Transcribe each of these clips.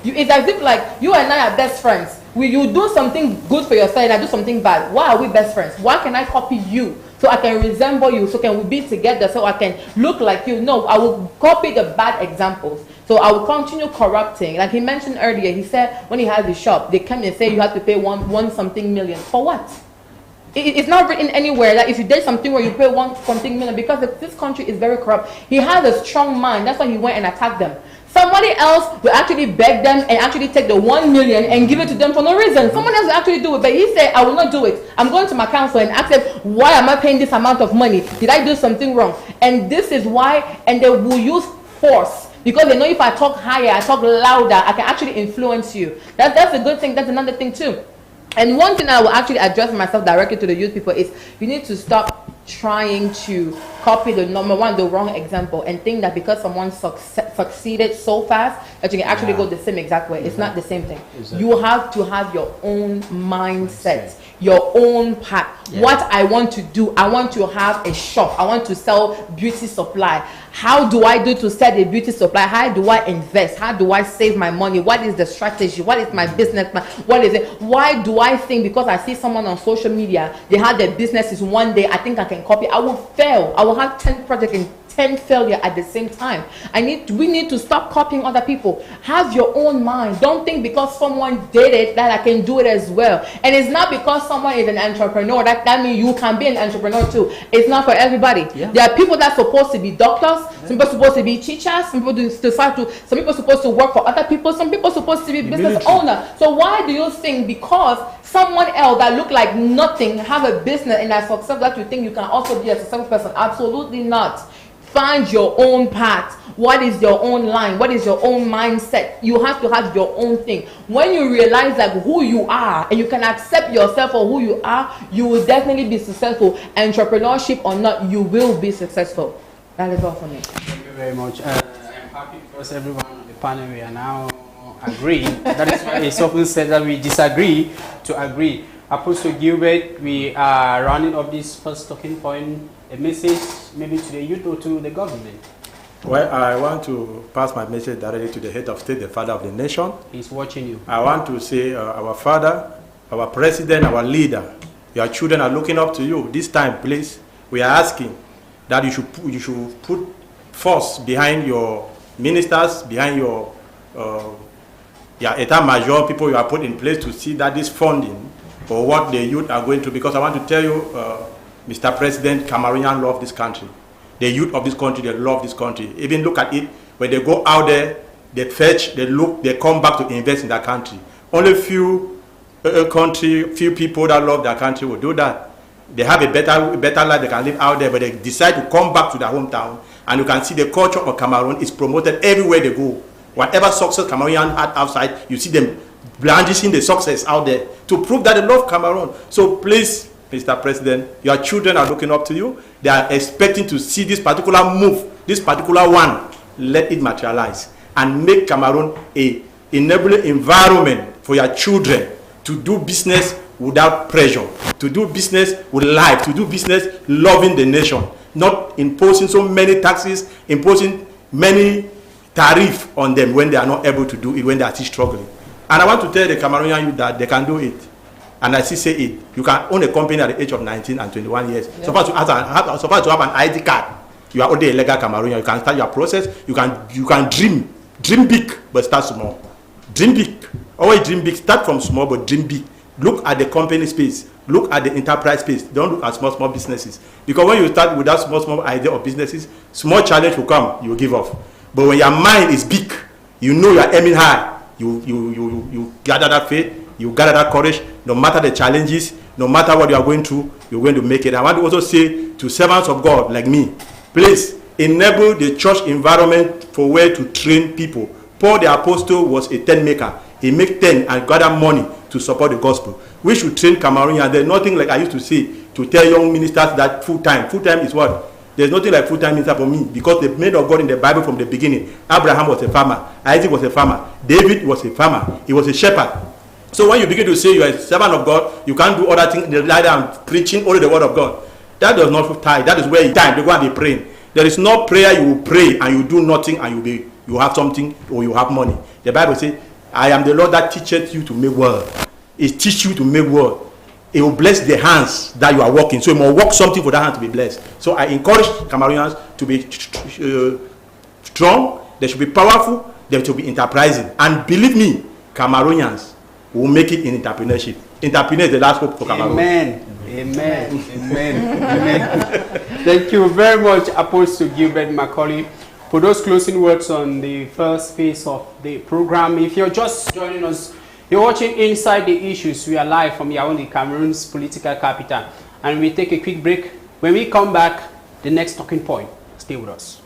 It's as if like you and I are best friends. You do something good for yourself and I do something bad. Why are we best friends? Why can I copy you so I can resemble you? So can we be together so I can look like you? No, I will copy the bad examples. So I will continue corrupting. Like he mentioned earlier, he said when he has the shop, they come and say you have to pay one something million. For what? It's not written anywhere that if you did something where you pay one something million, because this country is very corrupt. He has a strong mind. That's why he went and attacked them. Somebody else will actually beg them and actually take the 1 million and give it to them for no reason. Someone else will actually do it, but he said, I will not do it. I'm going to my counsel and ask them, why am I paying this amount of money? Did I do something wrong? And this is why, and they will use force. Because they know if I talk higher, I talk louder, I can actually influence you. That's a good thing. That's another thing too. And one thing I will actually address myself directly to the youth people is you need to stop trying to copy the wrong example and think that because someone succeeded so fast that you can actually go the same exact way. It's not the same thing. You have to have your own mindset, your own path. What I want to do, I want to have a shop. I want to sell beauty supply. How do I do to sell a beauty supply? How do I invest? How do I save my money? What is the strategy? What is my business plan? What is it? Why do I think because I see someone on social media, they have their businesses one day, I think I can copy? I will fail. I will have 10 projects in 10 failure at the same time. We need to stop copying other people. Have your own mind. Don't think because someone did it that I can do it as well. And it's not because someone is an entrepreneur that means you can be an entrepreneur too. It's not for everybody. There are people that are supposed to be doctors, some people are supposed to be teachers, some people are supposed to work for other people, some people are supposed to be business owner. So why do you think because someone else that look like nothing have a business and are successful that you think you can also be a successful person? Absolutely not. Find your own path. What is your own line? What is your own mindset? You have to have your own thing. When you realize like who you are and you can accept yourself for who you are, you will definitely be successful. Entrepreneurship or not, you will be successful. That is all for me. Thank you very much. I'm happy because everyone on the panel we are now agreeing. That is why it's often said that we disagree to agree. Apostle Gilbert, we are rounding up this first talking point. A message maybe to the youth or to the government. Well, I want to pass my message directly to the head of state, the father of the nation. He's watching you. I want to say our father, our president, our leader, your children are looking up to you. This time, please, we are asking that you should put force behind your ministers, behind your Etat Major, people you are put in place to see that this funding for what the youth are going to, because I want to tell you, Mr. President, Cameroonians love this country. The youth of this country, they love this country. Even look at it, when they go out there, they fetch, they look, they come back to invest in that country. Only few people that love their country will do that. They have a better life they can live out there, but they decide to come back to their hometown. And you can see the culture of Cameroon is promoted everywhere they go. Whatever success Cameroonians had outside, you see them brandishing the success out there to prove that they love Cameroon. So please, Mr. President, your children are looking up to you. They are expecting to see this particular move, this particular one. Let it materialize and make Cameroon a enabling environment for your children to do business without pressure, to do business with life, to do business loving the nation, not imposing so many taxes, imposing many tariffs on them when they are not able to do it, when they are still struggling. And I want to tell the Cameroonian youth that they can do it. And I still say it. You can own a company at the age of 19 and 21 years. Yeah. So far to have an ID card, you are already a legal Cameroonian. You can start your process. You can dream big, but start small. Dream big. Always dream big. Start from small, but dream big. Look at the company space. Look at the enterprise space. Don't look at small businesses. Because when you start with that small idea of businesses, small challenge will come. You will give up. But when your mind is big, you know you are aiming high. You gather that faith. You gather that courage. No matter the challenges, no matter what you are going through, you're going to make it. I want to also say to servants of God like me, please enable the church environment for where to train people. Paul the apostle was a tent maker. He make tent and gather money to support the gospel. We should train Cameroonians. There's nothing like I used to say to tell young ministers that full time is what? There's nothing like full-time minister for me, because the man of God in the Bible from the beginning, Abraham was a farmer, Isaac was a farmer, David was a farmer, he was a shepherd. So when you begin to say you are a servant of God, you can't do other things like that, preaching only the word of God. That does not tie. That is where you time. They go and be praying. There is no prayer you will pray and you do nothing and you have something or you have money. The Bible says, I am the Lord that teacheth you to make world. It teach you to make world. It will bless the hands that you are working. So you must work something for that hand to be blessed. So I encourage Cameroonians to be strong. They should be powerful. They should be enterprising. And believe me, Cameroonians will make it in entrepreneurship. Entrepreneur is the last hope for Cameroon. Amen. Amen. Amen. Amen. Thank you very much, Apostle Gilbert Macaulay, for those closing words on the first phase of the program. If you're just joining us, you're watching Inside the Issues. We are live from Yaoundé, Cameroon's political capital. And we take a quick break. When we come back, the next talking point. Stay with us.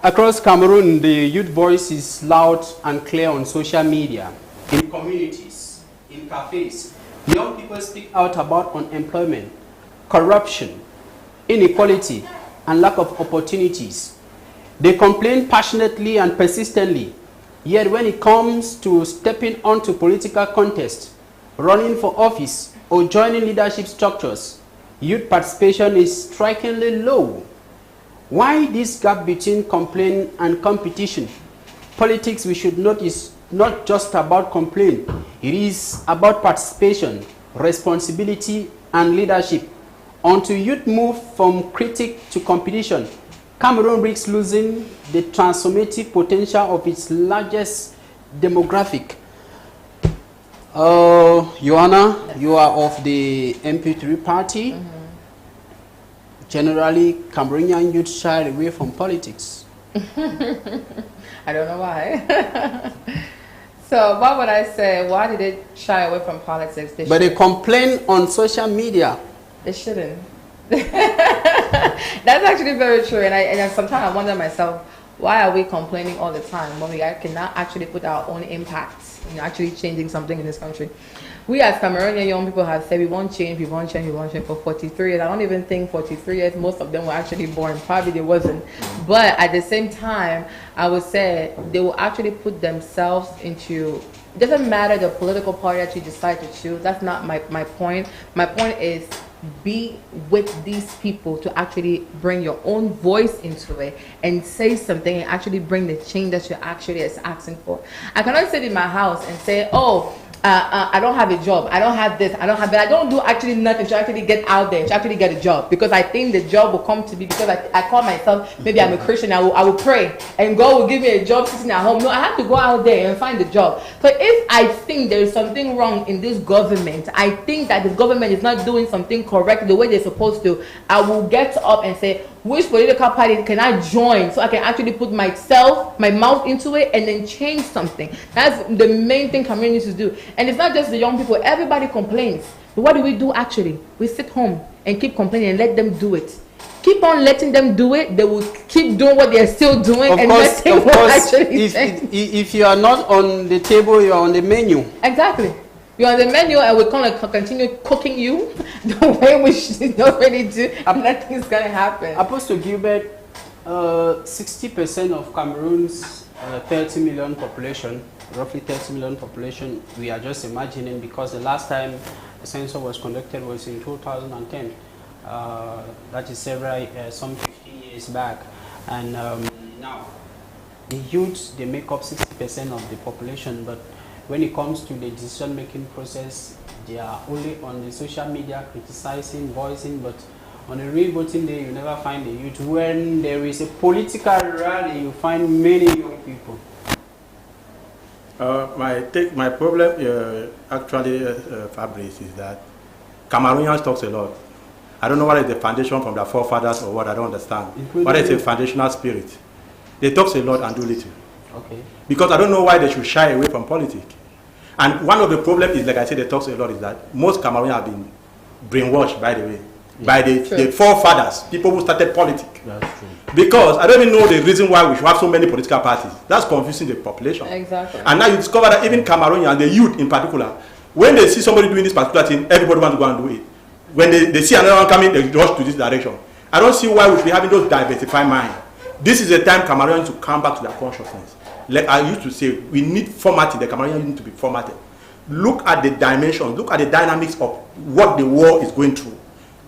Across Cameroon, the youth voice is loud and clear on social media, in communities, in cafes. Young people speak out about unemployment, corruption, inequality, and lack of opportunities. They complain passionately and persistently. Yet when it comes to stepping onto political contest, running for office, or joining leadership structures, youth participation is strikingly low. Why this gap between complaint and competition? Politics, we should note, is not just about complaint. It is about participation, responsibility, and leadership. Until youth move from critic to competition, Cameroon risks losing the transformative potential of its largest demographic. Joanna, you are of the MP3 party. Mm-hmm. Generally, Cameroonian youth shy away from politics. I don't know why. So what would I say? Why did they shy away from politics? They complain on social media. They shouldn't. That's actually very true. And sometimes I wonder myself, why are we complaining all the time when we cannot actually put our own impact in actually changing something in this country? We as Cameroonian young people have said we want change, we want change, we want change for 43 years. I don't even think 43 years, most of them were actually born. Probably they wasn't. But at the same time, I would say they will actually put themselves into, it doesn't matter the political party that you decide to choose. That's not my point. My point is be with these people to actually bring your own voice into it and say something and actually bring the change that you're actually asking for. I cannot sit in my house and say, oh, I don't have a job, I don't have this, I don't have that, I don't do actually nothing to actually get out there, to actually get a job, because I think the job will come to me because I call myself, maybe I'm a Christian, I will pray and God will give me a job sitting at home. No, I have to go out there and find a job. So if I think there is something wrong in this government, I think that the government is not doing something correct the way they're supposed to, I will get up and say, which political party can I join so I can actually put myself, my mouth into it and then change something. That's the main thing communities do. And it's not just the young people, everybody complains. But what do we do actually? We sit home and keep complaining and let them do it. Keep on letting them do it, they will keep doing what they're still doing, and nothing will actually change. If you are not on the table, you are on the menu. Exactly. You're on the menu and we're going to continue cooking you the way we should already do, and nothing's going to happen. Apostle Gilbert, 60% of Cameroon's 30 million population, roughly 30 million population, we are just imagining, because the last time the census was conducted was in 2010. That is some 15 years back. And now, the youth, they make up 60% of the population, but when it comes to the decision-making process, they are only on the social media criticizing, voicing, but on a real voting day, you never find the youth. When there is a political rally, you find many young people. My problem actually, Fabrice, is that Cameroonians talks a lot. I don't know what is the foundation from their forefathers or what, I don't understand. What is a foundational spirit? They talk a lot and do little. Okay. Because I don't know why they should shy away from politics. And one of the problems is, like I said, they talk a lot, is that most Cameroonians have been brainwashed, by the way, by the forefathers, people who started politics. That's true. Because I don't even know the reason why we should have so many political parties. That's confusing the population. Exactly. And now you discover that even Cameroonians, the youth in particular, when they see somebody doing this particular thing, everybody wants to go and do it. When they see another one coming, they rush to this direction. I don't see why we should be having those diversified minds. This is the time Cameroonians to come back to their consciousness. Like I used to say, we need formatting. The Cameroonians need to be formatted. Look at the dimensions, look at the dynamics of what the war is going through.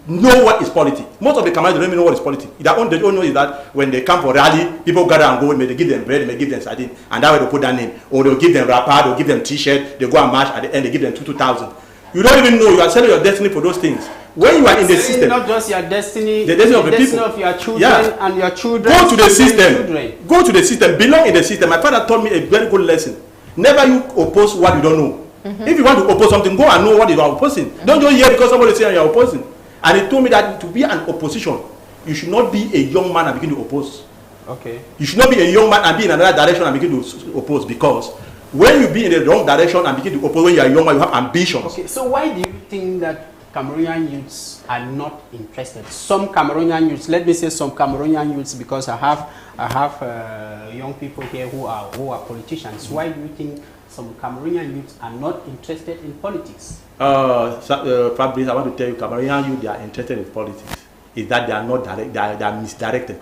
Know what is politics. Most of the Cameroonians don't even know what is politics. They don't know is that when they come for rally, people gather and go, they give them bread, they give them sardine, and that way they put that name. Or they'll give them wrapper, they'll give them t-shirt, they go and march, at the end they give them 2,000. You don't even know you are selling your destiny for those things. When you are in the system, not just your destiny, the destiny of the destiny people, of your children and your children. Go to the system. Go to the system. Belong in the system. My father taught me a very good lesson. Never you oppose what you don't know. If you want to oppose something, go and know what you are opposing. Don't just hear because somebody is saying you are opposing. And he told me that to be an opposition, you should not be a young man and begin to oppose. Okay. You should not be a young man and be in another direction and begin to oppose, because when you be in the wrong direction and begin to oppose when you are young man, you have ambitions. Okay, so why do you think that Cameroonian youths are not interested? Some Cameroonian youths, let me say some Cameroonian youths, because I have young people here who are politicians. Why do you think some Cameroonian youths are not interested in politics? Fabrice, I want to tell you, Cameroonian youth, they are interested in politics. Is that they are not direct, they are misdirected.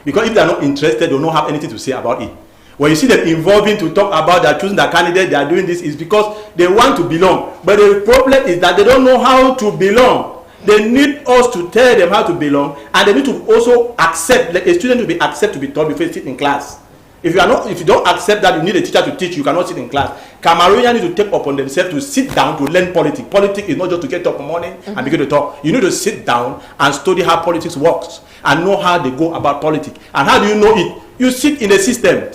Because if they are not interested, they don't have anything to say about it. When you see them involving to talk about they are choosing their candidate, they are doing this, is because they want to belong. But the problem is that they don't know how to belong. They need us to tell them how to belong, and they need to also accept, like a student to be accepted to be taught before you sit in class. If you don't accept that, you need a teacher to teach you, cannot sit in class. Cameroonians need to take upon themselves to sit down to learn politics. Politics is not just to get up in the morning and begin to talk. You need to sit down and study how politics works and know how they go about politics. And how do you know it? You sit in the system.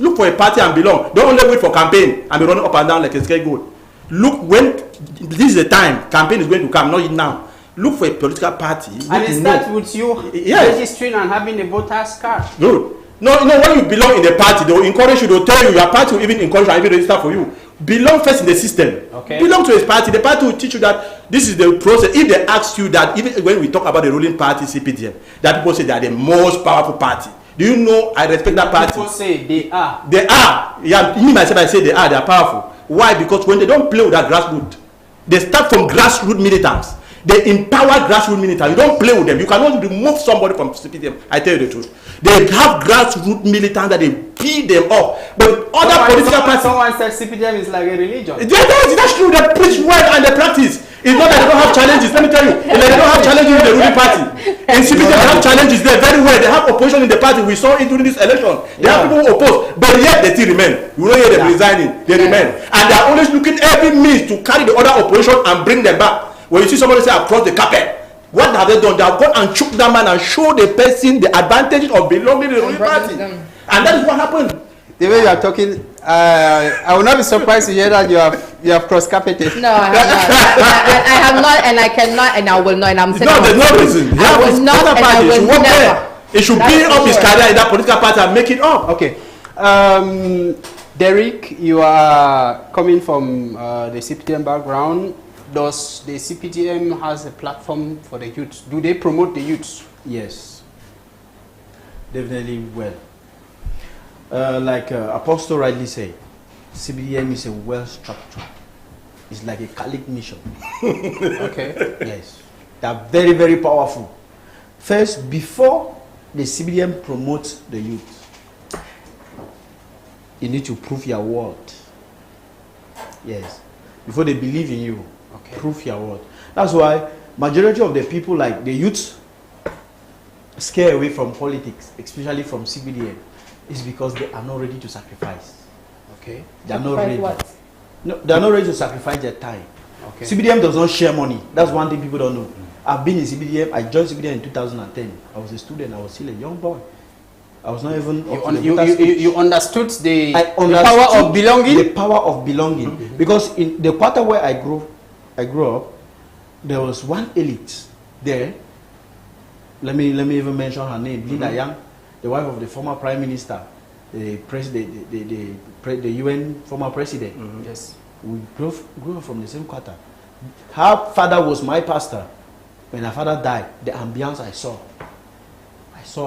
Look for a party and belong. Don't only wait for campaign and be running up and down like a scapegoat. Look when this is the time campaign is going to come, not now. Look for a political party. And it starts with you registering and having a voter's card. Good. No, when you belong in the party, they will encourage you, they will tell you, your party will even encourage you and even register for you. Belong first in the system. Okay. Belong to a party. The party will teach you that this is the process. If they ask you that, even when we talk about the ruling party, CPDM, that people say they are the most powerful party. Do you know I respect that party? People say they are. They are. Yeah, me myself, I say they are powerful. Why? Because when they don't play with that grassroots, they start from grassroots militants. They empower grassroots militants. You don't play with them. You cannot remove somebody from CPDM. I tell you the truth. They have grassroots militants that they beat them up. But other political parties. Someone said CPDM is like a religion. That's true. They preach well and they practice. It's not that they don't have challenges. Let me tell you. They don't have challenges in the ruling party. In CPDM, they have challenges there very well. They have opposition in the party. We saw it during this election. They have people who oppose. But yet they still remain. You don't hear them resigning. They remain. And they are always looking every means to carry the other opposition and bring them back. When you see somebody say across the carpet, what have they done? They have gone and shook that man and show the person the advantages of belonging to the ruling party. And that is what happened. The way you are talking, I will not be surprised to hear that you have cross-carpeted. No, I have not. I have not, and I cannot, and I will not. And I'm saying no, there's no reason. I will not, and I will never. It should build up his career in that political party and make it up. Okay. Derek, you are coming from the CPDM background. Does the CPDM has a platform for the youth? Do they promote the youth? Yes, definitely well. Like Apostle rightly said, CPDM is a well-structured. It's like a Catholic mission. Okay. Yes, they are very, very powerful. First, before the CPDM promotes the youth, you need to prove your word. Yes, before they believe in you. Okay. Prove your word. That's why majority of the people, like the youth, scare away from politics, especially from CPDM, is because they are not ready to sacrifice. Okay. They are not ready. What? No, they are not ready to sacrifice their time. Okay. CPDM does not share money. That's one thing people don't know. I've been in CPDM. I joined CPDM in 2010. I was a student. I was still a young boy. I was not even. You understood the understood power of belonging. The power of belonging, because in the quarter where I grew up, there was one elite there. Let me even mention her name, Linda Yang, the wife of the former prime minister, the UN former president. Yes, we grew up from the same quarter. Her father was my pastor. When her father died, the ambience I saw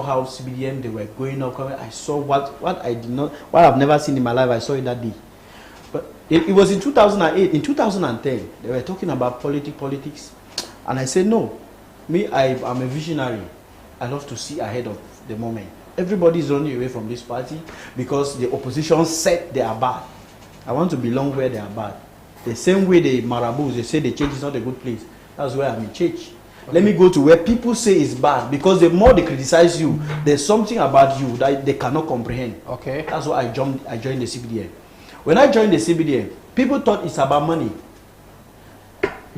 how CBDM, they were going up, coming. I saw what I've never seen in my life. I saw it that day. But it was in 2008. In 2010, they were talking about politics, and I said no. I'm a visionary. I love to see ahead of the moment. Everybody is running away from this party because the opposition said they are bad. I want to belong where they are bad. The same way the marabouts, they say the church is not a good place. That's where I'm in church. Okay. Let me go to where people say it's bad, because the more they criticize you, there's something about you that they cannot comprehend. Okay. That's why I joined the CBDM. When I joined the CBDM, people thought it's about money.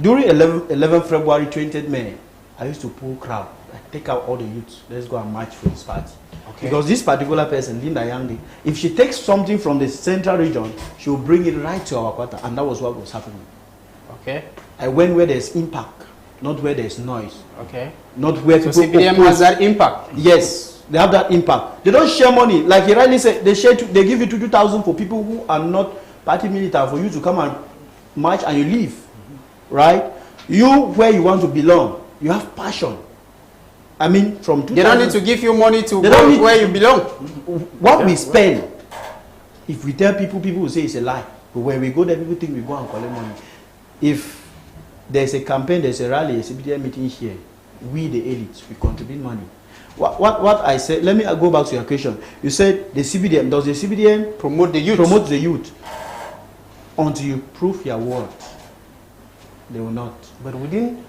During 11 February, 20th May, I used to pull crowd. I take out all the youths. Let's go and march for this party. Okay. Because this particular person, Linda Yang, if she takes something from the central region, she will bring it right to our quarter, and that was what was happening. Okay. I went where there's impact, not where there's noise. Okay. Not where so people CBDM has that impact. Yes, they have that impact. They don't share money, like he rightly said. They give you 2,000 for people who are not party militant, for you to come and march and you leave, right? You where you want to belong, you have passion. I mean, from 2000, they don't need to give you money to go where you belong. What we spend, if we tell people will say it's a lie. But when we go there, people think we go and collect money. If there's a campaign, there's a rally, a CBDM meeting here, we the elites, we contribute money. What I said, let me go back to your question. You said the CBDM, does the CBDM promote the youth? Promote the youth. Until you prove your word, they will not. But within,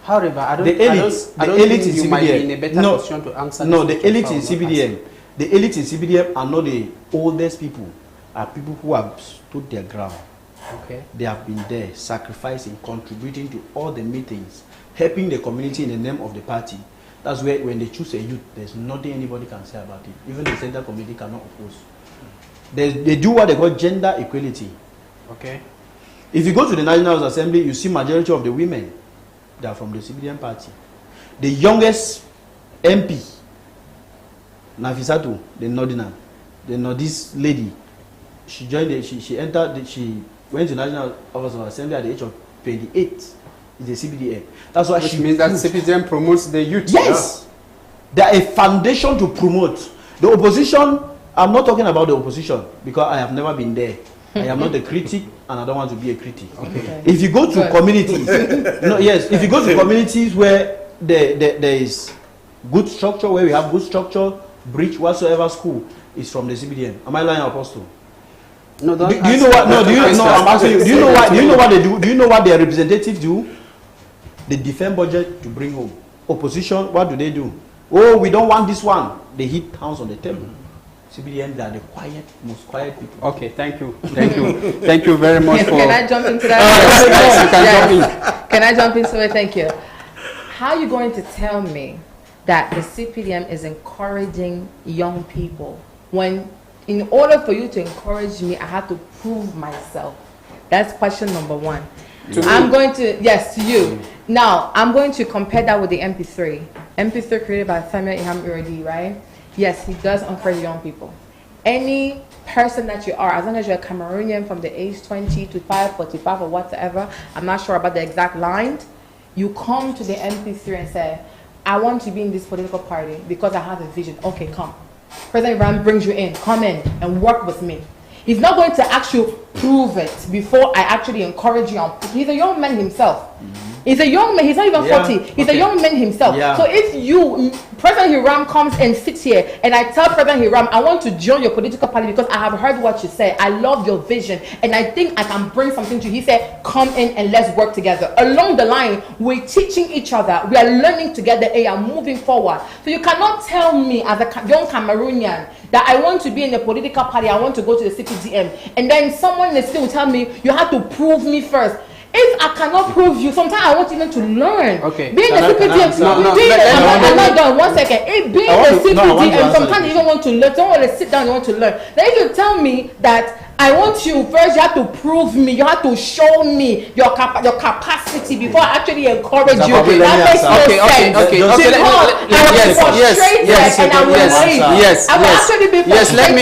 however, I don't think you might be in a better position to answer. No, the elite in CBDM, the elite in CBDM are not the oldest people, are people who have stood their ground. Okay. They have been there, sacrificing, contributing to all the meetings, helping the community in the name of the party. That's where when they choose a youth, there's nothing anybody can say about it. Even the center community cannot oppose. They do what they call gender equality. Okay. If you go to the National Assembly, you see majority of the women, they are from the CBDM party. The youngest MP, Nafisatu, the Northern, this lady, she joined. She went to National Office of Assembly at the age of 28. It's a CBDM. That's why Which means that CBDM promotes the youth. Yes, they are a foundation to promote the opposition. I'm not talking about the opposition because I have never been there. I am not a critic, and I don't want to be a critic. Okay. If you go to communities, if you go to communities where there is good structure, where we have good structure, bridge, whatsoever school is from the CBDM. Am I lying, Apostle? No, do you know what? No, do you know? I'm asking you. Do you know what? Do you know what they do? Do you know what their representatives do? They defend budget to bring home. Opposition, what do? Oh, we don't want this one. They hit hands on the table. CBDM are the most quiet people. Okay, thank you. Thank you very much. Can I jump into that? Can I jump into it? Thank you. How are you going to tell me that the CPDM is encouraging young people when, in order for you to encourage me, I have to prove myself? That's question number one. To you. Now, I'm going to compare that with the MP3. MP3 created by Samuel Iham Iredi, right? Yes, he does encourage young people. Any person that you are, as long as you're a Cameroonian from the age 20 to 45 or whatever, I'm not sure about the exact line, you come to the MP3 and say, I want to be in this political party because I have a vision. Okay, come. President Ibrahim brings you in. Come in and work with me. He's not going to actually prove it before I actually encourage you. He's a young man himself. He's a young man. He's not even 40. He's a young man himself. Yeah. So if President Hiram comes and sits here and I tell President Hiram, I want to join your political party because I have heard what you say. I love your vision and I think I can bring something to you. He said, come in and let's work together. Along the line, we're teaching each other. We are learning together and are moving forward. So you cannot tell me as a young Cameroonian that I want to be in a political party. I want to go to the CPDM. And then someone in the city will tell me, you have to prove me first. If I cannot prove you, sometimes I want even to learn. Okay. Being a Can I CPD, answer? No, I'm not done. 1 second. If being I want a to- no, I want CPD, to and answer sometimes the you don't want to learn, don't want to sit down, you want to learn. Then if you tell me that I want you first, you have to prove me, you have to show me your capacity before I actually encourage you. Okay, let me That makes no answer. sense. Okay. Because I was frustrated and I will leave. I will actually be frustrated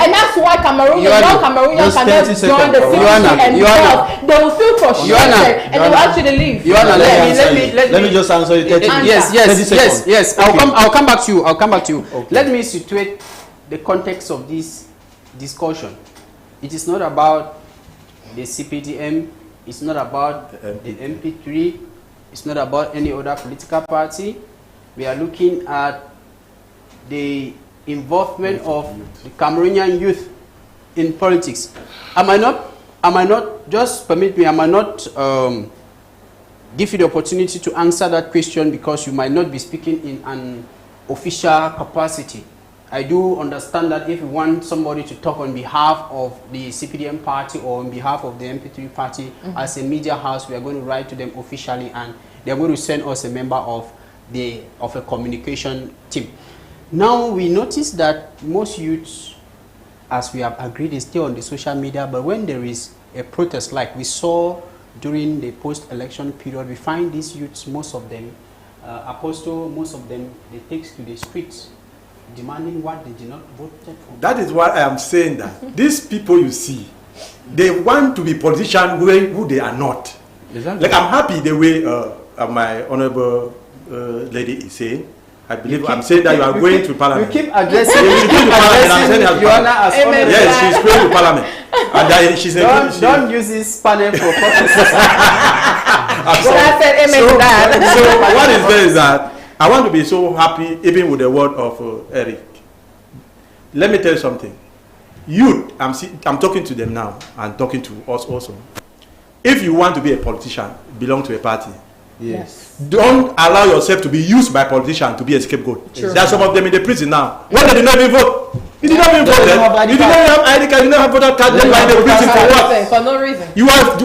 and that's why Joanna, non-Cameroonians just cannot 30 join the seconds. CPD and Joanna, because they will feel frustrated and they will actually leave. Joanna, Let me just answer you. 30 seconds. Yes. Okay. I'll come back to you. Okay. Let me situate the context of this discussion. It is not about the CPDM. It's not about the MP3. It's not about any other political party. We are looking at the involvement of the Cameroonian youth in politics. I might not, just permit me, I might not give you the opportunity to answer that question because you might not be speaking in an official capacity. I do understand that if you want somebody to talk on behalf of the CPDM party or on behalf of the MP3 party, as a media house, we are going to write to them officially and they are going to send us a member of a communication team. Now we notice that most youths, as we have agreed, is still on the social media, but when there is a protest like we saw during the post-election period, we find these youths, most of them, most of them, they take to the streets demanding what they did not vote for. That is why I am saying that these people you see, they want to be politicians who they are not. Exactly. Like I'm happy the way my honorable lady is saying. I believe I'm saying that you are going to parliament. You keep addressing Joanna as honorable. Yes, she's going to parliament. And that she's don't use this panel for purposes. I said amen to that. So what is there is that I want to be so happy even with the word of Eric. Let me tell you something. Youth, I'm talking to them now and talking to us also. If you want to be a politician, belong to a party. Yes. Don't allow yourself to be used by politicians to be a scapegoat. True. There are some of them in the prison now. When they did not even vote. You did not even vote. You did not have ID card, you did not have voter card, then you are in the prison for what? For no reason.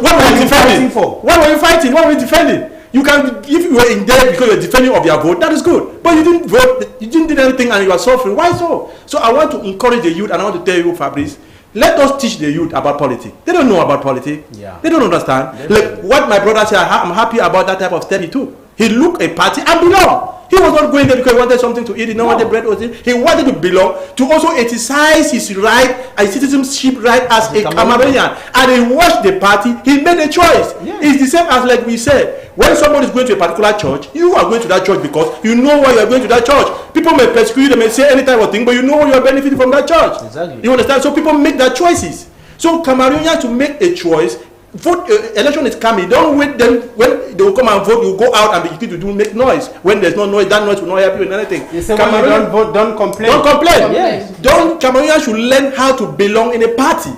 What were you defending? for? What were you fighting? What were you defending? You can, if you were in there because you're defending of your vote, that is good. But you didn't vote, you didn't do anything and you are suffering. Why so? So I want to encourage the youth and I want to tell you, Fabrice, let us teach the youth about politics. They don't know about politics. Yeah. They don't understand. Like what my brother said, I'm happy about that type of study too. He looked a party and belong. He was not going there because he wanted something to eat. He didn't want the bread or thing. He wanted to belong, to also exercise his right, a citizenship right as a Cameroonian. And he watched the party. He made a choice. Yeah. It's the same as like we said. When somebody is going to a particular church, you are going to that church because you know why you are going to that church. People may persecute you, they may say any type of thing, but you know you are benefiting from that church. Exactly. You understand? So people make their choices. So Cameroonians to make a choice. Vote, election is coming. Don't wait them when they will come and vote. You go out and begin to make noise. When there's no noise, that noise will not help you in anything. You say when you don't vote, don't complain. Don't complain. Yes. Cameroonians should learn how to belong in a party.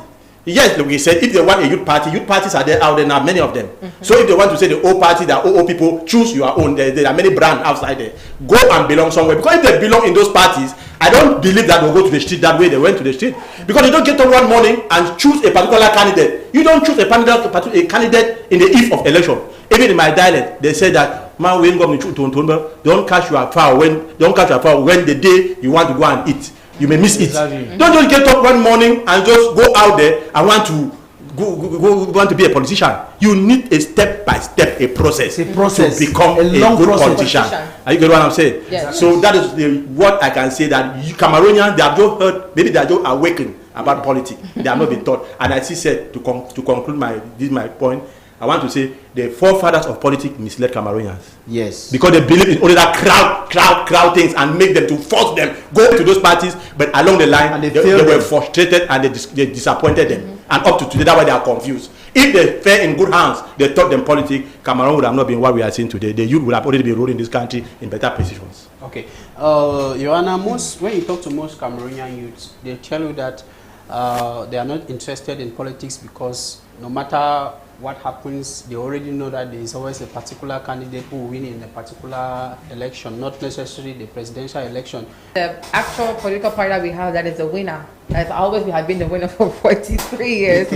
Yes, like we said, if they want a youth parties are there out there now, many of them. So if they want to say the old party, the old people, choose your own. There are many brands outside there. Go and belong somewhere. Because if they belong in those parties, I don't believe that they'll go to the street that way they went to the street. Because you don't get up one morning and choose a particular candidate. You don't choose a candidate in the eve of election. Even in my dialect, they say that man when don't catch your fowl when the day you want to go and eat. You may miss it. Exactly. Don't just get up one morning and just go out there and want to be a politician. You need a step-by-step process. It's a process. To become A long good process. politician. Are you getting what I'm saying? Yes. So that is what I can say, that Cameroonians, they have just heard, maybe they are just awakened about politics. They have not been taught. And I see said to conclude my point, I want to say the forefathers of politics misled Cameroonians. Yes. Because they believe in only that crowd things and make them to force them go to those parties, but along the line And they were frustrated and they disappointed them. And up to today, that's why they are confused. If they fell in good hands, they taught them politics, Cameroon would have not been what we are seeing today. The youth would have already been ruling this country in better positions. Okay. Joanna, when you talk to most Cameroonian youths, they tell you that they are not interested in politics because no matter what happens, they already know that there is always a particular candidate who will win in a particular election, not necessarily the presidential election. The actual political party that we have that is the winner. As always, we have been the winner for 43 years.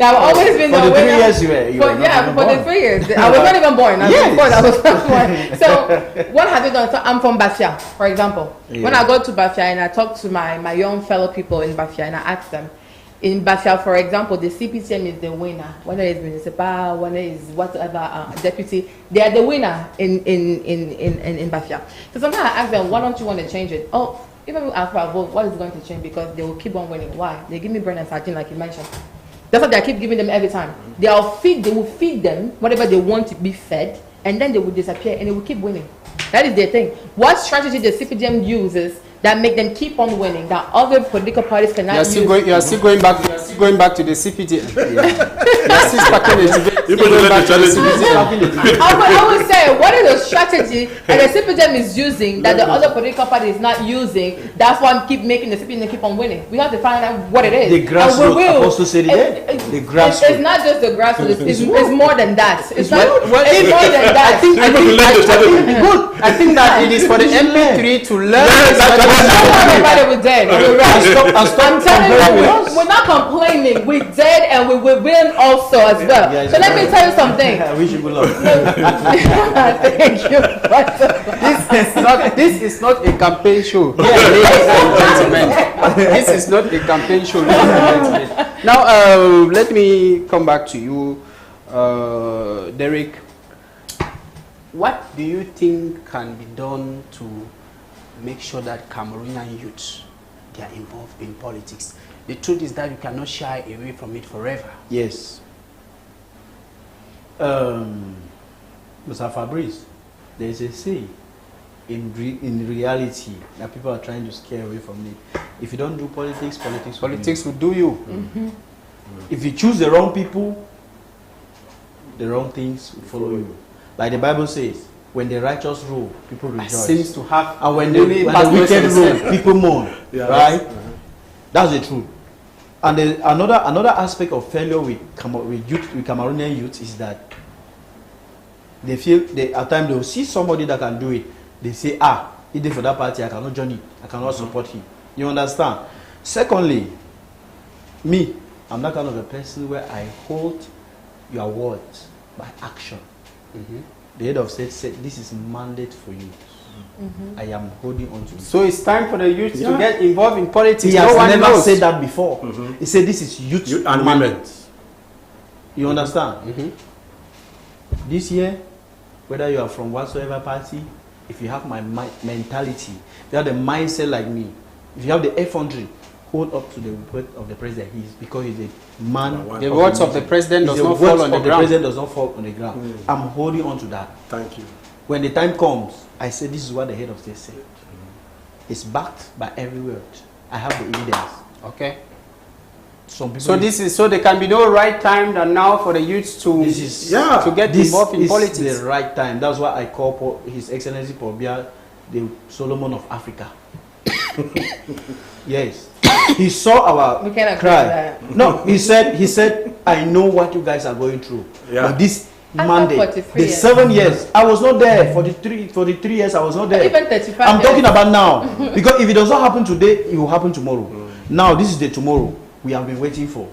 I've always been For the the 3 winner. years you were not Yeah, even for the born. 3 years. I was not even born. I was not born. So what have you done? So I'm from Bafia, for example. When I go to Bafia and I talk to my young fellow people in Bafia and I ask them, in Bafia, for example, the CPTM is the winner. Whether it's municipal, whether it's whatever deputy, they are the winner in Bafia. So sometimes I ask them, why don't you want to change it? Oh, even after I vote, what is going to change? Because they will keep on winning. Why? They give me bread and sardine, like you mentioned. That's what I keep giving them every time. They will feed them whatever they want to be fed, and then they will disappear and they will keep winning. That is their thing. What strategy the CPDM uses that make them keep on winning, that other political parties cannot use? You are still going back to the CPDM. You are still packing it. I would say, what is the strategy that the CPDM is using that the other political party is not using? That's why I keep making the CPDM keep on winning. We have to find out what it is. The grassroots, Apostle said it again. The grassroots. It's not just the grassroots. It's more than that. It's not. Well, It's more than that. I think that it is for the MP3 to learn. Everybody was dead. I'm telling you, us. we're not complaining. We dead and we will win also as well. Yeah, So let me tell you something. I wish you good luck. Thank you. This is not a campaign show, ladies and gentlemen. This is not a campaign show, ladies and gentlemen. Now, let me come back to you, Derek. What do you think can be done to make sure that Cameroonian youths, they are involved in politics? The truth is that you cannot shy away from it forever. Yes. Mr. Fabrice, there is a say in reality that people are trying to scare away from it. If you don't do politics Politics will do you. Mm-hmm. If you choose the wrong people, the wrong things will follow you. Like the Bible says, when the righteous rule, people rejoice. Seems to have, and when the wicked rule, people mourn. Yeah, right? That's the truth. And another aspect of failure with Cameroonian youth is that they feel at times they will see somebody that can do it. They say, he did for that party, I cannot join it, I cannot support him. You understand? Secondly, me, I'm that kind of a person where I hold your words by action. The head of state said, this is mandate for you. I am holding on to it. So it's time for the youth to get involved in politics. He has never said that before. He said this is youth and mandate. You understand? This year, whether you are from whatsoever party, if you have my mentality, if you have the mindset like me, if you have the effrontery, hold up to the word of the president. Because he's a man. The words of the president does not fall on the ground. The president does not fall on the ground. I'm holding on to that. Thank you. When the time comes, I say this is what the head of state said. It's backed by every word. I have the evidence. Okay. Some people So there can be no right time than now for the youths to get involved in politics. This is the right time. That's why I call His Excellency Paul Biya the Solomon of Africa. Yes. He saw our We cannot cry. that. No, he said, I know what you guys are going through. Yeah. But this I Monday, thought 43 the years. 7 years, I was not there. For the 3 years, I was not there. Even 35 I'm talking years. about now. Because if it does not happen today, it will happen tomorrow. Now, this is the tomorrow we have been waiting for.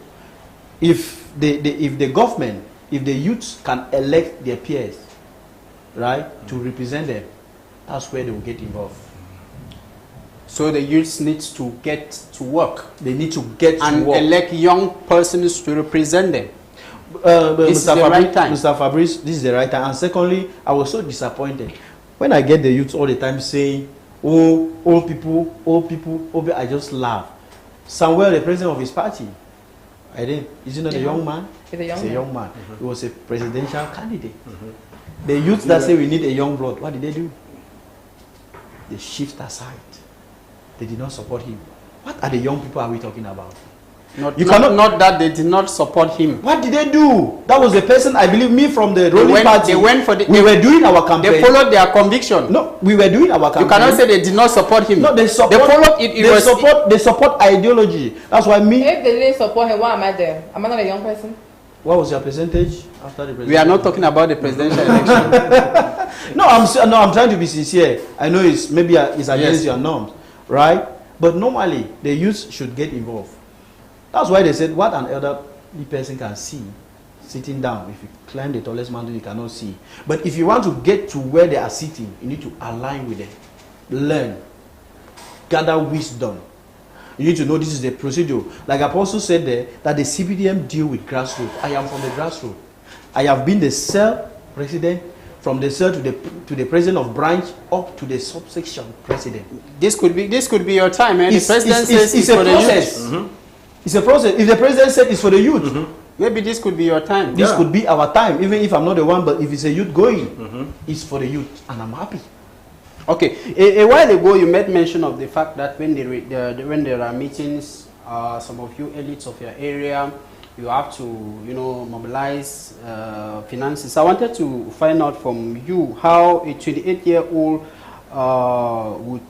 If the government, if the youths can elect their peers, right, to represent them, that's where they will get involved. So the youths need to get to work. They need to get to and work. elect young persons to represent them. This is the right time. Mr. Fabrice, this is the right time. And secondly, I was so disappointed when I get the youths all the time saying, "Oh, old people, old people, old people." I just laugh. Samuel, the president of his party, is he not a young man? He's a young man. He was a presidential candidate. The youths that say we need a young blood, what did they do? They shift aside. They did not support him. What are the young people are we talking about? Not that they did not support him. What did they do? That was the person, I believe, me from the ruling party. They went for we were doing our campaign. They followed their conviction. No, we were doing our campaign. You cannot say they did not support him. No, they support. They followed it. They support ideology. That's why me. If they didn't support him, why am I there? Am I not a young person? What was your percentage after the presidential? We are not talking about the presidential election. No, I'm trying to be sincere. I know it's against your norms, right? But normally the youth should get involved. That's why they said, what an elder the person can see. Sitting down, if you climb the tallest mountain, you cannot see. But if you want to get to where they are sitting, you need to align with them, learn, gather wisdom. You need to know this is the procedure. Like Apostle said there, that the CPDM deal with grassroots. I am from the grassroots. I have been the cell president, from the cell to the president of branch up to the subsection president. This could be your time, and the president says it's a for process. the youth. It's a process. If the president said it's for the youth, Maybe this could be your time. this could be our time, even if I'm not the one, but if it's a youth going, it's for the youth, and I'm happy. Okay, a while ago you made mention of the fact that when there are meetings, some of you elites of your area, you have to, mobilize finances. I wanted to find out from you how a 28-year-old with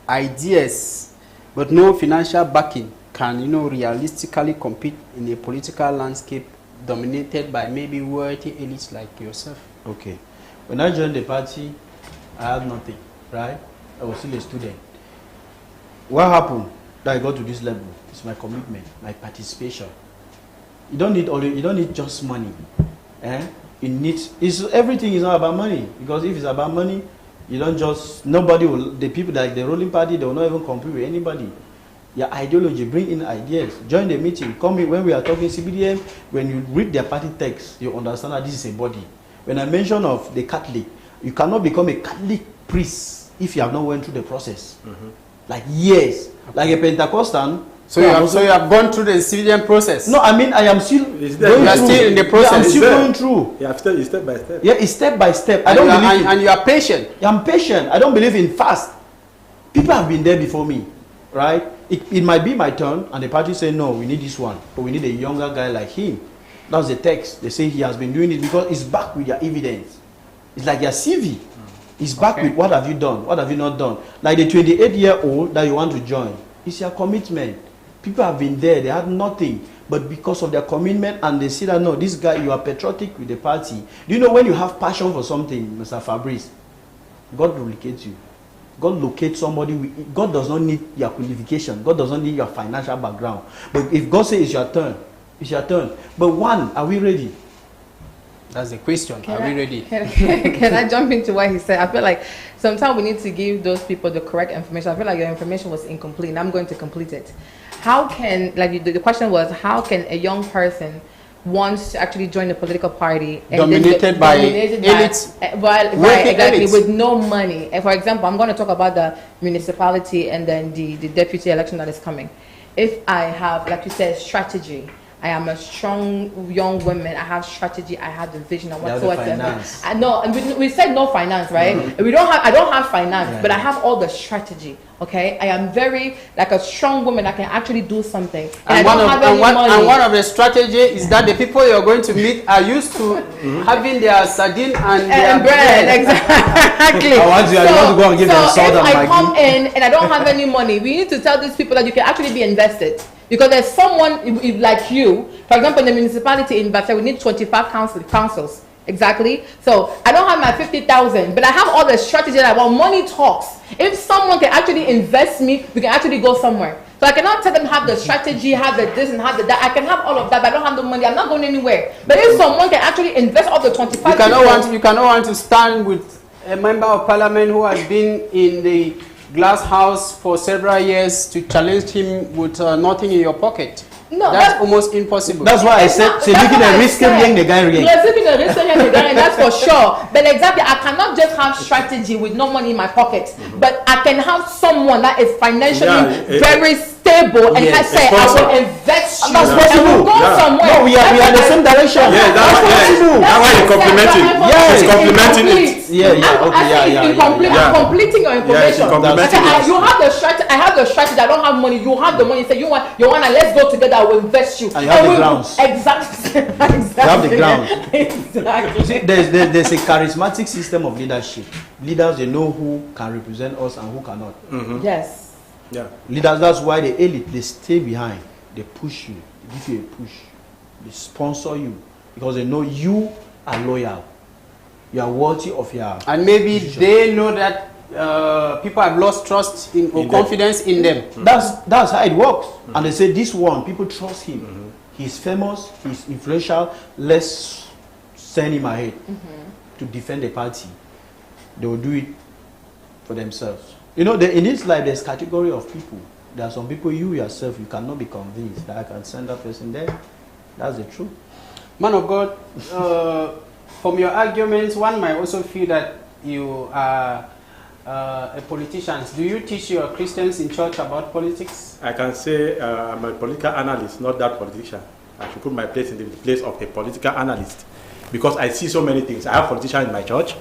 ideas but no financial backing can, realistically compete in a political landscape dominated by maybe wealthy elites like yourself. Okay. When I joined the party, I had nothing, right? I was still a student. What happened that I got to this level? It's my commitment, my participation. You don't need just money. Everything is not about money. Because if it's about money, the people like the ruling party, they will not even compete with anybody. Your ideology, bring in ideas, join the meeting, come in when we are talking CPDM, when you read their party text, you understand that this is a body. When I mention of the Catholic, you cannot become a Catholic priest if you have not went through the process. Like years. Like a Pentecostal. So you have gone through the CPDM process? No, I mean I am still going through. You are still in the process. Yeah, I'm still going through. Yeah, step by step. Yeah, it's step by step. And you are patient. I'm patient. I don't believe in fast. People have been there before me, right? It might be my turn, and the party say, no, we need this one, but we need a younger guy like him. That's the text. They say he has been doing it because it's back with your evidence. It's like your CV. It's back with what have you done, what have you not done. Like the 28-year-old that you want to join, it's your commitment. People have been there, they had nothing. But because of their commitment, and they see that, no, this guy, you are patriotic with the party. Do you know when you have passion for something, Mr. Fabrice, God will locate you. God locates somebody. God does not need your qualification. God does not need your financial background. But if God says it's your turn, it's your turn. But one, are we ready? That's the question. Are we ready? Can I jump into what he said? I feel like sometimes we need to give those people the correct information. I feel like your information was incomplete, and I'm going to complete it. How can, like the question was, how can a young person wants to actually join a political party and dominated by elites, exactly, with no money? And for example, I'm going to talk about the municipality and then the deputy election that is coming. If I have, like you said, strategy, I am a strong young woman. I have strategy. I have the vision. I want to. I know, and we said no finance, right? I don't have finance, but I have all the strategy. Okay, I am very like a strong woman. I can actually do something. And one of the strategy is that the people you're going to meet are used to having their sardine and their bread. Exactly. I want to go and give them salt and Maggi. I come in and I don't have any money, we need to tell these people that you can actually be invested. Because there's someone like you, for example, in the municipality in Bafia, we need 25 councils. Exactly. So I don't have my 50,000, but I have all the strategy that I want. Money talks. If someone can actually invest me, we can actually go somewhere. So I cannot tell them have the strategy, have the this and have the that. I can have all of that, but I don't have the money. I'm not going anywhere. But if someone can actually invest all the 25, you cannot want to stand with a member of parliament who has been in the glass house for several years to challenge him with nothing in your pocket. No, that's almost impossible. That's why I said, so making a risk the guy ring. Yes, making a risk that's for sure. But exactly, I cannot just have strategy with no money in my pocket. But I can have someone that is financially very stable and can say, I will invest you. That's possible. And we'll go somewhere. No, we are in the same direction. Yeah, that's possible. That's why you're complimenting. Yes, it's complimenting it. I'm completing your information. You have the strategy. I have the strategy. I don't have money. You have the money. You say you want. Let's go together. I will invest you. And you have the grounds. Exactly. You have the grounds. Exactly. See, there's a charismatic system of leadership. Leaders, they know who can represent us and who cannot. Yes. Yeah. Leaders, that's why the elite, they stay behind. They push you. They give you a push. They sponsor you because they know you are loyal. You are worthy of your. And maybe position. They know that people have lost trust or confidence in them. That's how it works. And they say this one, people trust him. he's famous, he's influential, let's send him ahead to defend the party. They will do it for themselves. You know, in this life, there's category of people. There are some people, you yourself, you cannot be convinced that I can send that person there. That's the truth. Man of God, from your arguments, one might also feel that you are a politician. Do you teach your Christians in church about politics? I can say I'm a political analyst, not that politician. I should put my place in the place of a political analyst because I see so many things. I have politicians in my church.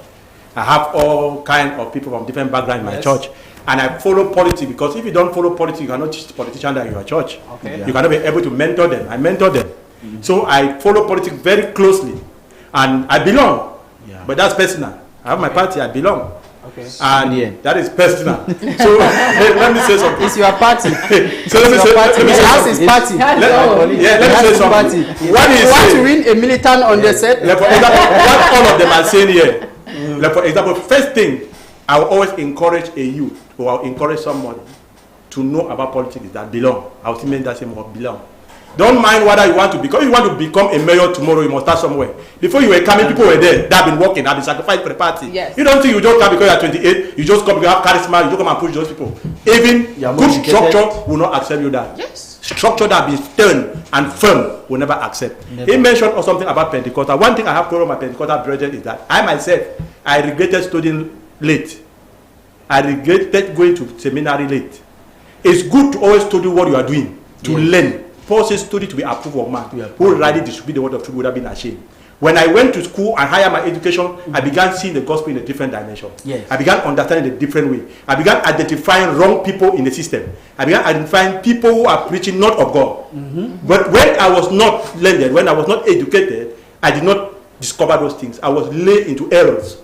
I have all kinds of people from different backgrounds in my church. And I follow politics because if you don't follow politics, you cannot teach politicians that in your church. Okay. You cannot be able to mentor them. I mentor them. So I follow politics very closely. And I belong. Yeah. But that's personal. I have my party, I belong. Okay. And that is personal. So let me say something. It's your party. So let me say something. It's his party. Let me say something. What is want to win a militant on the set? Like for example, what all of them are saying here. Like for example, first thing, I will always encourage a youth or I'll encourage somebody to know about politics that belong. I'll still make that same word, belong. Don't mind whether you want to become. If you want to become a mayor tomorrow, you must start somewhere. Before you were coming, people were there. That have been working, that have been sacrificed for the party. Yes. You don't think you just come because you are 28. You just come because you have charisma. You just come and push those people. Even good structure will not accept you that. Yes. Structure that be stern and firm will never accept. Never. He mentioned something about Pentecostal. One thing I have told my Pentecostal brethren is that I myself, I regretted studying late. I regretted going to seminary late. It's good to always study what you are doing, to learn. Paul says study to be approved of man, who rightly distribute the word of truth without being ashamed. When I went to school and higher my education, I began seeing the gospel in a different dimension. Yes. I began understanding it a different way. I began identifying wrong people in the system. I began identifying people who are preaching not of God. But when I was not learned, when I was not educated, I did not discover those things. I was led into errors.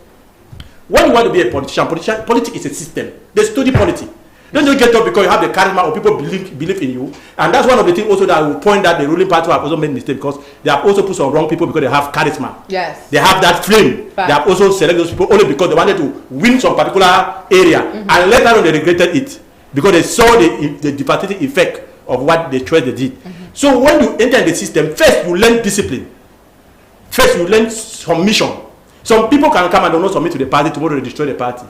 When you want to be a politician, politics is a system. They study politics. Don't just get up because you have the charisma or people believe in you. And that's one of the things also that I will point that the ruling party have also made mistakes because they have also put some wrong people because they have charisma. Yes. They have that flame. Fact. They have also selected those people only because they wanted to win some particular area. And later on they regretted it because they saw the devastating effect of what the choice they did. So when you enter the system, first you learn discipline. First you learn submission. Some people can come and don't submit to the party, tomorrow they destroy the party.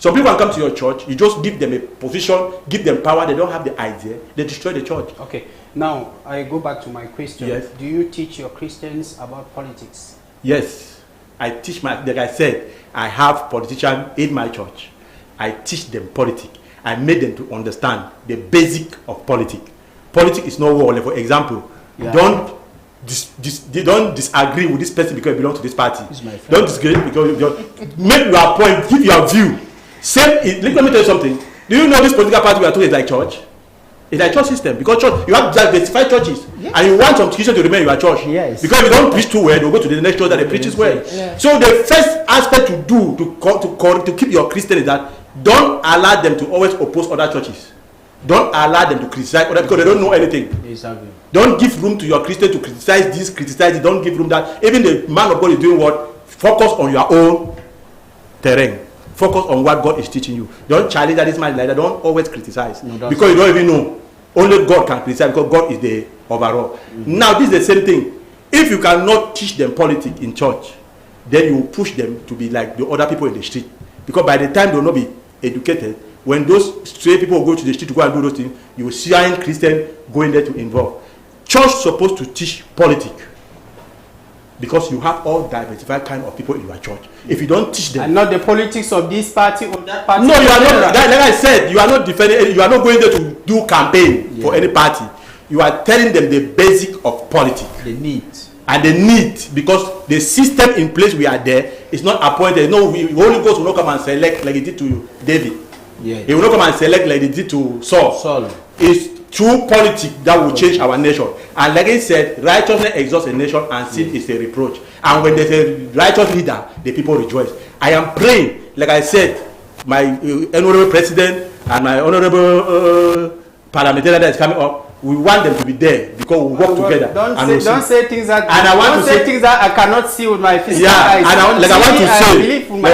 Some people can come to your church, you just give them a position, give them power, they don't have the idea, they destroy the church. Okay, now I go back to my question. Yes. Do you teach your Christians about politics? Yes, I teach like I said, I have politicians in my church. I teach them politics. I made them to understand the basic of politics. Politics is not war. Like for example, don't disagree with this person because you belong to this party. Don't disagree because you make your point, give your view. Let me tell you something. Do you know this political party we are talking is like church? It's like church system because church you have diversified churches and you want some Christians to remain in your church. Yes. Because if you don't preach too well, they'll go to the next church that they preach well. Yeah. So the first aspect to do to keep your Christian is that don't allow them to always oppose other churches. Don't allow them to criticize other because they don't know anything. Exactly. Don't give room to your Christian to criticize this, criticize it. Don't give room that. Even the man of God is doing what? Focus on your own terrain. Focus on what God is teaching you. Don't challenge that this man is like that. Don't always criticize. No, because you don't even know. Only God can criticize because God is the overall. Now this is the same thing. If you cannot teach them politics in church, then you push them to be like the other people in the street. Because by the time they will not be educated, when those stray people go to the street to go and do those things, you will see Christians going there to involve. Church is supposed to teach politics. Because you have all diversified kind of people in your church. If you don't teach them, And not the politics of this party or that party. no, you are not. Like I said, you are not defending. You are not going there to do campaign for any party. You are telling them the basic of politics. The need. And the need, because the system in place we are there is not appointed. No, Holy Ghost will not come and select like he did to David. Yeah. He will not come and select like he did to Saul. It's true politics that will change our nation. And like I said, righteousness exalts a nation and sin is a reproach. And when there's a righteous leader, the people rejoice. I am praying, like I said, my honorable president and my honorable parliamentarian that is coming up, we want them to be there because we work together. Don't say things that and I want don't to say things that I cannot see with my physical eyes. and I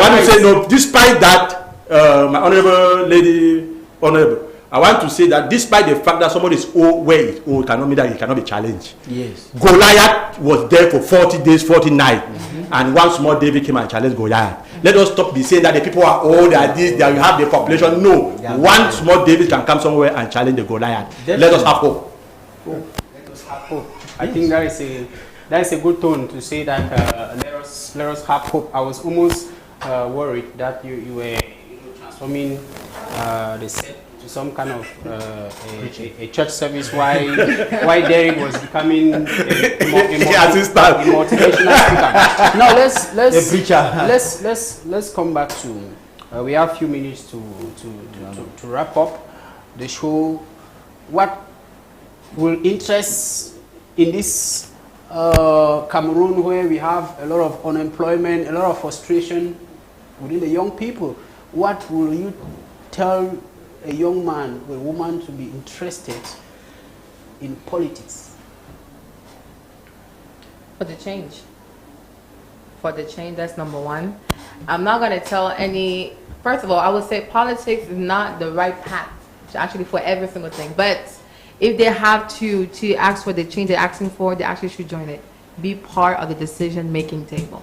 want to say no, despite that, my honorable lady, honorable, I want to say that despite the fact that somebody is old, where it's old, cannot mean that he cannot be challenged. Yes. Goliath was there for 40 days, 40 nights, and one small David came and challenged Goliath. Let us stop saying that the people are old, that this, that you have the population. No, one small David can come somewhere and challenge the Goliath. Definitely. Let us have hope. Let us have hope. I think that is a good tone to say that let us have hope. I was almost worried that you were transforming the set to some kind of a church service. Why Derek was becoming a motivational speaker. Now let's come back to. We have a few minutes to wrap up the show. What will interest in this Cameroon, where we have a lot of unemployment, a lot of frustration within the young people? What will you tell a young man or a woman to be interested in politics? For the change. For the change, that's number one. I'm not going to tell any. First of all, I would say politics is not the right path to actually for every single thing. But if they have to ask for the change they're asking for, they actually should join it. Be part of the decision-making table.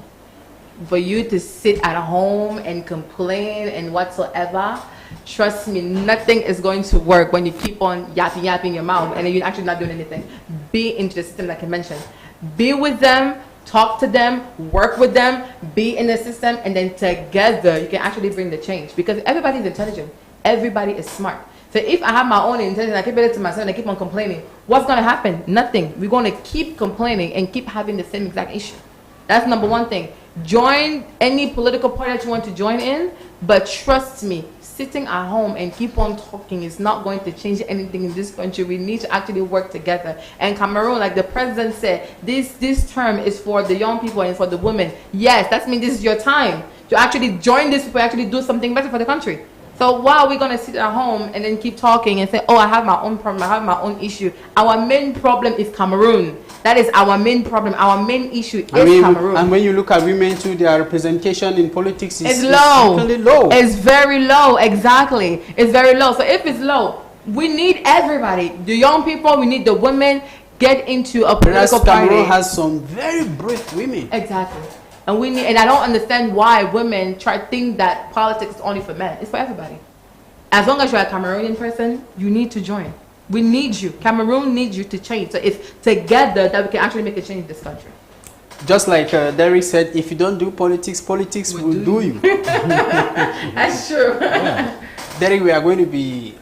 For you to sit at home and complain and whatsoever, trust me, nothing is going to work when you keep on yapping your mouth and then you're actually not doing anything. Be into the system, like I mentioned. Be with them, talk to them, work with them, be in the system, and then together you can actually bring the change. Because everybody is intelligent. Everybody is smart. So if I have my own intelligence, I keep it to myself and I keep on complaining, what's going to happen? Nothing. We're going to keep complaining and keep having the same exact issue. That's number one thing. Join any political party that you want to join in, but trust me, sitting at home and keep on talking is not going to change anything in this country. We need to actually work together. And Cameroon, like the president said, this term is for the young people and for the women. Yes, that means this is your time to actually join this people, actually do something better for the country. So why are we going to sit at home and then keep talking and say, oh, I have my own problem, I have my own issue? Our main problem is Cameroon. That is our main problem. Our main issue is Cameroon. And when you look at women too, their representation in politics is low. low. It's very low, exactly. It's very low. So if it's low, we need everybody. The young people, we need the women, get into a political party. Cameroon has some very brave women. Exactly. And we need, and I don't understand why women try to think that politics is only for men. It's for everybody. As long as you're a Cameroonian person, you need to join. We need you. Cameroon needs you to change. So it's together that we can actually make a change in this country. Just like Derek said, if you don't do politics, politics will do you. That's true. Yeah. Derek, we are going to be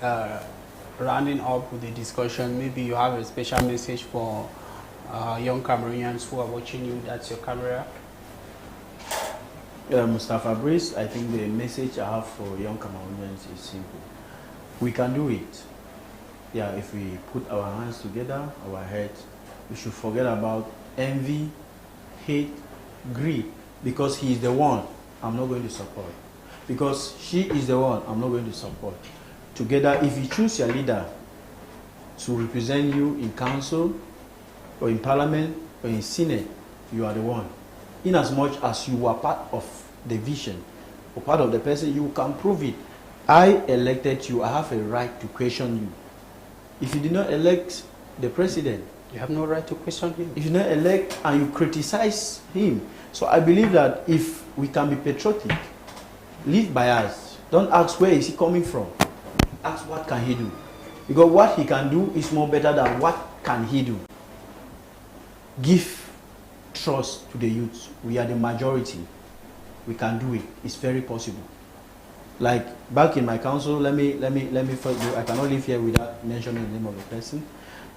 rounding up with the discussion. Maybe you have a special message for young Cameroonians who are watching you. That's your camera. Mustafa Brice, I think the message I have for young Cameroonians is simple. We can do it. Yeah, if we put our hands together, our heads, we should forget about envy, hate, greed. Because he is the one I'm not going to support. Because she is the one I'm not going to support. Together, if you choose your leader to represent you in council, or in parliament, or in senate, you are the one. In as much as you are part of the vision or part of the person, you can prove it. I elected you. I have a right to question you. If you did not elect the president, you have no right to question him. If you did not elect and you criticize him. So I believe that if we can be patriotic, live by us. Don't ask where is he coming from. Ask what can he do. Because what he can do is more better than what can he do. Give trust to the youth. We are the majority. We can do it. It's very possible. Like back in my council, let me first do. I cannot live here without mentioning the name of the person.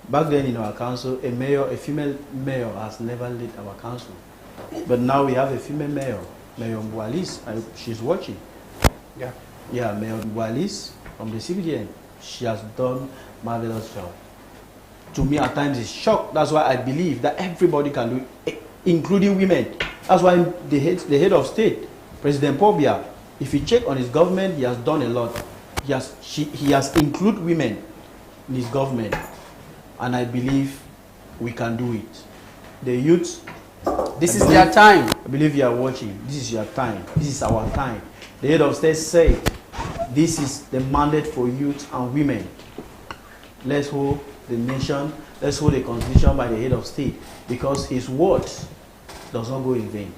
Back then in our council, a female mayor has never led our council. But now we have a female mayor, Mayor Mbualis. She's watching. Yeah, Mayor Mbualis from the CBDN. She has done marvelous job. To me, at times, it's shock. That's why I believe that everybody can do it, including women. That's why the head of state, President Paul Biya, if you check on his government, he has done a lot. He has included women in his government. And I believe we can do it. The youth, this is their time. I believe you are watching. This is your time. This is our time. The head of state said, this is the mandate for youth and women. Let's hold the nation, let's hold the constitution by the head of state, because his word does not go in vain.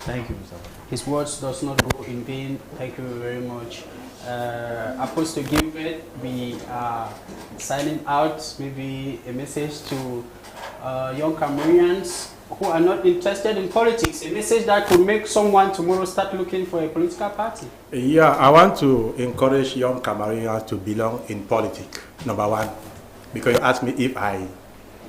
Thank you, Mr. His words does not go in vain. Thank you very much. Apostle Gilbert, we are signing out. Maybe a message to young Cameroonians who are not interested in politics, a message that could make someone tomorrow start looking for a political party. Yeah, I want to encourage young Cameroonians to belong in politics, number one. Because you asked me if I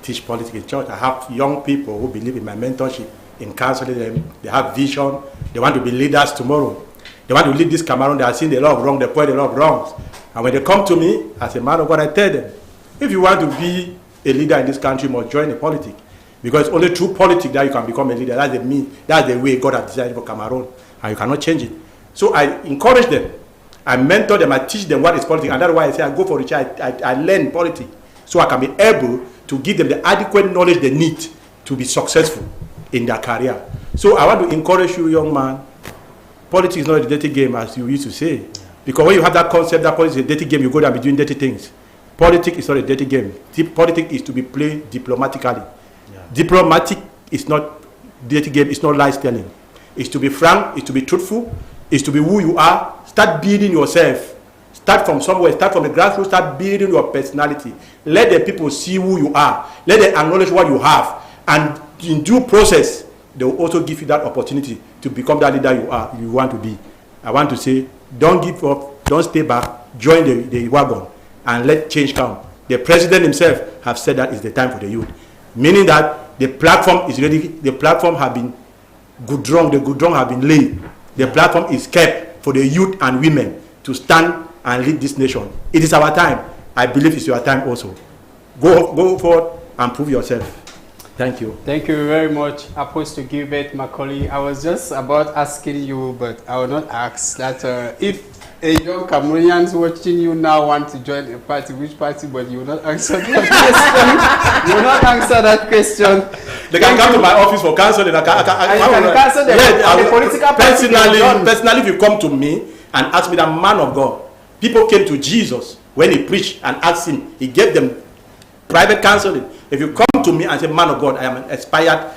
teach politics in church. I have young people who believe in my mentorship, in counseling them. They have vision. They want to be leaders tomorrow. They want to lead this Cameroon. They have seen a lot of wrong. They point a lot of wrongs. And when they come to me, as a man of God, I tell them, if you want to be a leader in this country, you must join the politics. Because it's only through politics that you can become a leader. That's the mean. That's the way God has designed for Cameroon. And you cannot change it. So I encourage them. I mentor them. I teach them what is politics. And that's why I say I go for research. I learn politics. So I can be able to give them the adequate knowledge they need to be successful in their career. So I want to encourage you, young man. Politics is not a dirty game, as you used to say. Because when you have that concept that politics is a dirty game, you go there and be doing dirty things. Politics is not a dirty game. Politics is to be played diplomatically. Yeah. Diplomatic is not dirty game. It's not lie telling. It's to be frank. It's to be truthful. It's to be who you are. Start building yourself. Start from somewhere. Start from the grassroots. Start building your personality. Let the people see who you are. Let them acknowledge what you have. And in due process, they will also give you that opportunity to become that leader you want to be. I want to say, don't give up. Don't stay back. Join the wagon and let change come. The president himself have said that it's the time for the youth. Meaning that the platform is ready. The platform have been good drum. The good drum have been laid. The platform is kept for the youth and women to stand and lead this nation. It is our time. I believe it's your time also. Go forward and prove yourself. Thank you. Thank you very much, Apostle Gilbert Macaulay. I was just about asking you, but I will not ask that if a young Cameroonians watching you now want to join a party, which party? But you will not answer that question. You will not answer that question. They can come to my office for counseling. I can cancel them. Yeah, the personally, if you come to me and ask me, that man of God, people came to Jesus when he preached and asked him. He gave them private counseling. If you come to me and say, man of God, I am an aspired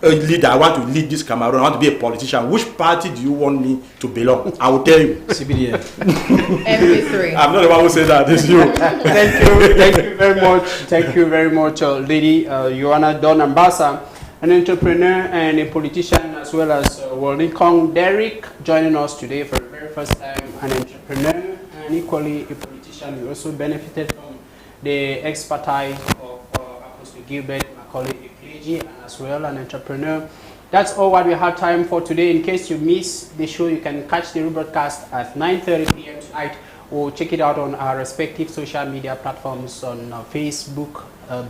leader, I want to lead this Cameroon, I want to be a politician, which party do you want me to belong? I will tell you. CBDN. MP3. I'm not the one who said that, it's you. Thank you very much. Thank you very much, Lady Joanna Don Ambassa, an entrepreneur and a politician, as well as Worlding Kong Derek, joining us today for the very first time, an entrepreneur and equally a politician. We also benefited from the expertise of Apostle Gilbert Macaulay, a clergy, and as well an entrepreneur. That's all what we have time for today. In case you miss the show, you can catch the rebroadcast at 9:30 p.m. tonight, or check it out on our respective social media platforms on Facebook,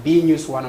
B News 1.